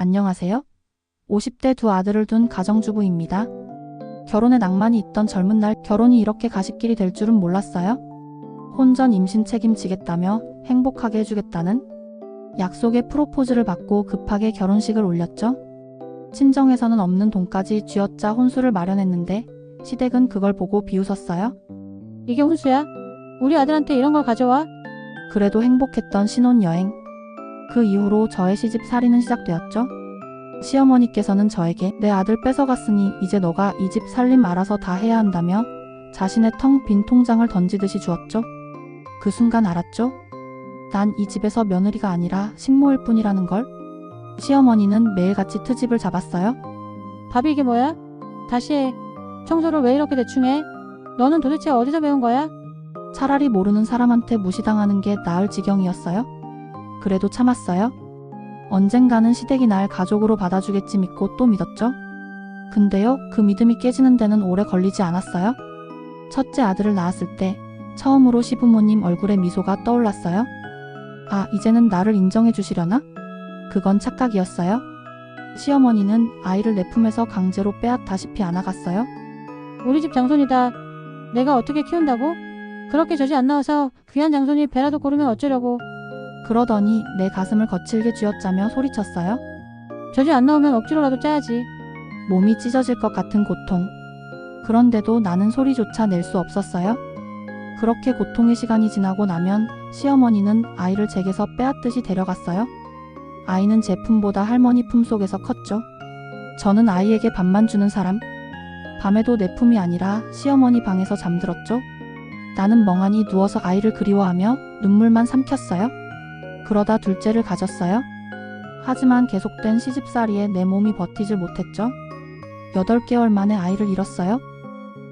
안녕하세요. 50대 두 아들을 둔 가정주부입니다. 결혼에 낭만이 있던 젊은 날 결혼이 이렇게 가십길이 될 줄은 몰랐어요. 혼전 임신 책임지겠다며 행복하게 해주겠다는 약속의 프로포즈를 받고 급하게 결혼식을 올렸죠. 친정에서는 없는 돈까지 쥐어짜 혼수를 마련했는데 시댁은 그걸 보고 비웃었어요. 이게 혼수야? 우리 아들한테 이런 걸 가져와? 그래도 행복했던 신혼여행. 그 이후로 저의 시집 살이는 시작되었죠. 시어머니께서는 저에게 내 아들 뺏어갔으니 이제 너가 이 집 살림 알아서 다 해야 한다며 자신의 텅 빈 통장을 던지듯이 주었죠. 그 순간 알았죠. 난 이 집에서 며느리가 아니라 식모일 뿐이라는 걸. 시어머니는 매일같이 트집을 잡았어요. 밥이 이게 뭐야? 다시 해. 청소를 왜 이렇게 대충 해? 너는 도대체 어디서 배운 거야? 차라리 모르는 사람한테 무시당하는 게 나을 지경이었어요. 그래도 참았어요. 언젠가는 시댁이 날 가족으로 받아주겠지 믿고 또 믿었죠. 근데요, 그 믿음이 깨지는 데는 오래 걸리지 않았어요. 첫째 아들을 낳았을 때 처음으로 시부모님 얼굴에 미소가 떠올랐어요. 아, 이제는 나를 인정해 주시려나? 그건 착각이었어요. 시어머니는 아이를 내 품에서 강제로 빼앗다시피 안아갔어요. 우리 집 장손이다. 내가 어떻게 키운다고? 그렇게 젖이 안 나와서 귀한 장손이 배라도 고르면 어쩌려고. 그러더니 내 가슴을 거칠게 쥐어짜며 소리쳤어요. 젖이 안 나오면 억지로라도 짜야지. 몸이 찢어질 것 같은 고통. 그런데도 나는 소리조차 낼 수 없었어요. 그렇게 고통의 시간이 지나고 나면 시어머니는 아이를 제게서 빼앗듯이 데려갔어요. 아이는 제 품보다 할머니 품속에서 컸죠. 저는 아이에게 밥만 주는 사람. 밤에도 내 품이 아니라 시어머니 방에서 잠들었죠. 나는 멍하니 누워서 아이를 그리워하며 눈물만 삼켰어요. 그러다 둘째를 가졌어요. 하지만 계속된 시집살이에 내 몸이 버티질 못했죠. 8개월 만에 아이를 잃었어요.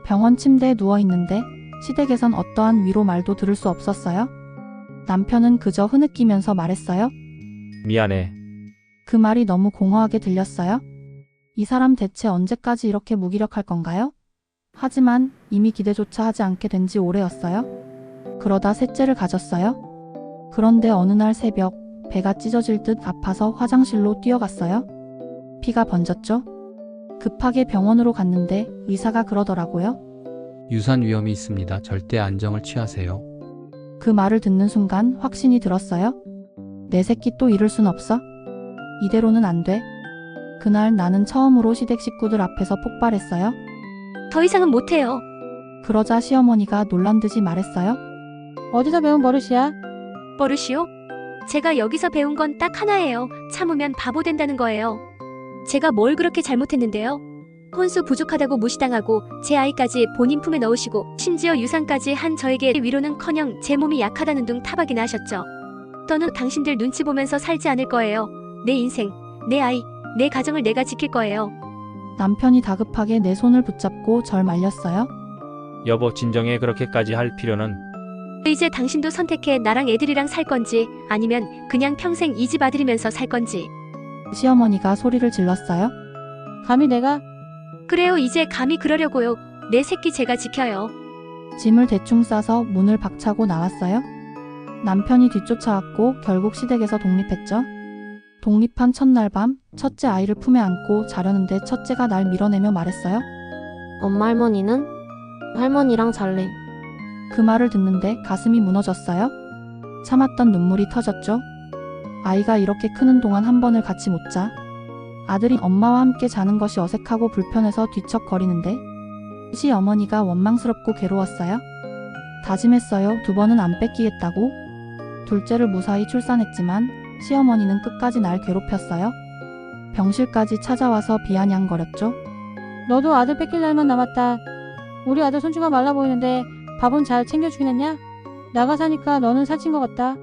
병원 침대에 누워있는데 시댁에선 어떠한 위로 말도 들을 수 없었어요. 남편은 그저 흐느끼면서 말했어요. 미안해. 그 말이 너무 공허하게 들렸어요. 이 사람 대체 언제까지 이렇게 무기력할 건가요? 하지만 이미 기대조차 하지 않게 된 지 오래였어요. 그러다 셋째를 가졌어요. 그런데 어느 날 새벽 배가 찢어질 듯 아파서 화장실로 뛰어갔어요. 피가 번졌죠. 급하게 병원으로 갔는데 의사가 그러더라고요. 유산 위험이 있습니다. 절대 안정을 취하세요. 그 말을 듣는 순간 확신이 들었어요. 내 새끼 또 잃을 순 없어? 이대로는 안 돼. 그날 나는 처음으로 시댁 식구들 앞에서 폭발했어요. 더 이상은 못해요. 그러자 시어머니가 놀란 듯이 말했어요. 어디서 배운 버릇이야? 버릇이요? 제가 여기서 배운 건 딱 하나예요. 참으면 바보 된다는 거예요. 제가 뭘 그렇게 잘못했는데요? 혼수 부족하다고 무시당하고 제 아이까지 본인 품에 넣으시고 심지어 유산까지 한 저에게 위로는커녕 제 몸이 약하다는 둥 타박이나 하셨죠. 저는 당신들 눈치 보면서 살지 않을 거예요. 내 인생, 내 아이, 내 가정을 내가 지킬 거예요. 남편이 다급하게 내 손을 붙잡고 절 말렸어요. 여보, 진정해. 그렇게까지 할 필요는. 이제 당신도 선택해. 나랑 애들이랑 살 건지 아니면 그냥 평생 이 집 아들이면서 살 건지. 시어머니가 소리를 질렀어요. 감히 내가? 그래요. 이제 감히 그러려고요. 내 새끼 제가 지켜요. 짐을 대충 싸서 문을 박차고 나왔어요. 남편이 뒤쫓아왔고 결국 시댁에서 독립했죠. 독립한 첫날 밤 첫째 아이를 품에 안고 자려는데 첫째가 날 밀어내며 말했어요. 엄마 할머니는? 할머니랑 잘래. 그 말을 듣는데 가슴이 무너졌어요. 참았던 눈물이 터졌죠. 아이가 이렇게 크는 동안 한 번을 같이 못 자. 아들이 엄마와 함께 자는 것이 어색하고 불편해서 뒤척거리는데 시어머니가 원망스럽고 괴로웠어요. 다짐했어요. 2번은 안 뺏기겠다고. 둘째를 무사히 출산했지만 시어머니는 끝까지 날 괴롭혔어요. 병실까지 찾아와서 비아냥거렸죠. 너도 아들 뺏길 날만 남았다. 우리 아들 손주가 말라 보이는데 밥은 잘 챙겨주긴 했냐? 나가 사니까 너는 살찐 것 같다.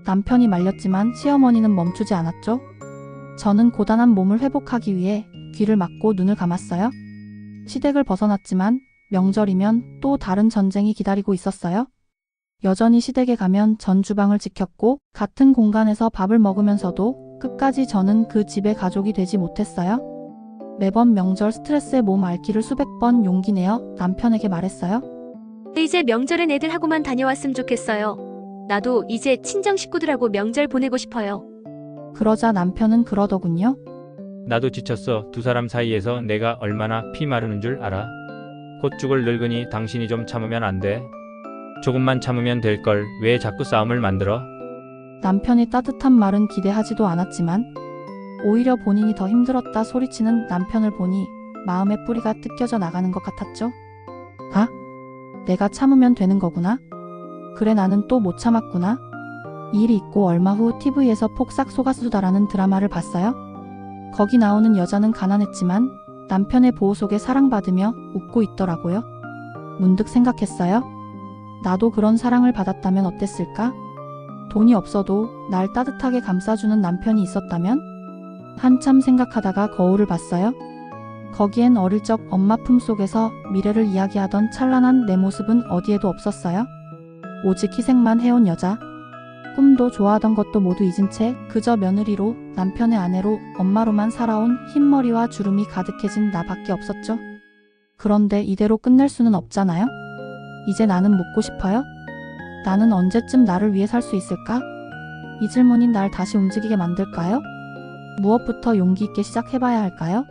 남편이 말렸지만 시어머니는 멈추지 않았죠. 저는 고단한 몸을 회복하기 위해 귀를 막고 눈을 감았어요. 시댁을 벗어났지만 명절이면 또 다른 전쟁이 기다리고 있었어요. 여전히 시댁에 가면 전 주방을 지켰고 같은 공간에서 밥을 먹으면서도 끝까지 저는 그 집의 가족이 되지 못했어요. 매번 명절 스트레스에 몸 앓기를 수백 번 용기 내어 남편에게 말했어요. 이제 명절엔 애들하고만 다녀왔으면 좋겠어요. 나도 이제 친정 식구들하고 명절 보내고 싶어요. 그러자 남편은 그러더군요. 나도 지쳤어. 두 사람 사이에서 내가 얼마나 피 마르는 줄 알아? 곧 죽을 늙으니 당신이 좀 참으면 안 돼? 조금만 참으면 될걸. 왜 자꾸 싸움을 만들어? 남편의 따뜻한 말은 기대하지도 않았지만 오히려 본인이 더 힘들었다 소리치는 남편을 보니 마음의 뿌리가 뜯겨져 나가는 것 같았죠. 아, 내가 참으면 되는 거구나. 그래 나는 또 못 참았구나. 이 일이 있고 얼마 후 TV에서 폭삭 속았수다라는 드라마를 봤어요. 거기 나오는 여자는 가난했지만 남편의 보호 속에 사랑받으며 웃고 있더라고요. 문득 생각했어요. 나도 그런 사랑을 받았다면 어땠을까? 돈이 없어도 날 따뜻하게 감싸주는 남편이 있었다면? 한참 생각하다가 거울을 봤어요. 거기엔 어릴 적 엄마 품속에서 미래를 이야기하던 찬란한 내 모습은 어디에도 없었어요. 오직 희생만 해온 여자. 꿈도 좋아하던 것도 모두 잊은 채 그저 며느리로, 남편의 아내로, 엄마로만 살아온 흰머리와 주름이 가득해진 나밖에 없었죠. 그런데 이대로 끝낼 수는 없잖아요. 이제 나는 묻고 싶어요. 나는 언제쯤 나를 위해 살 수 있을까? 이 질문이 날 다시 움직이게 만들까요? 무엇부터 용기 있게 시작해봐야 할까요?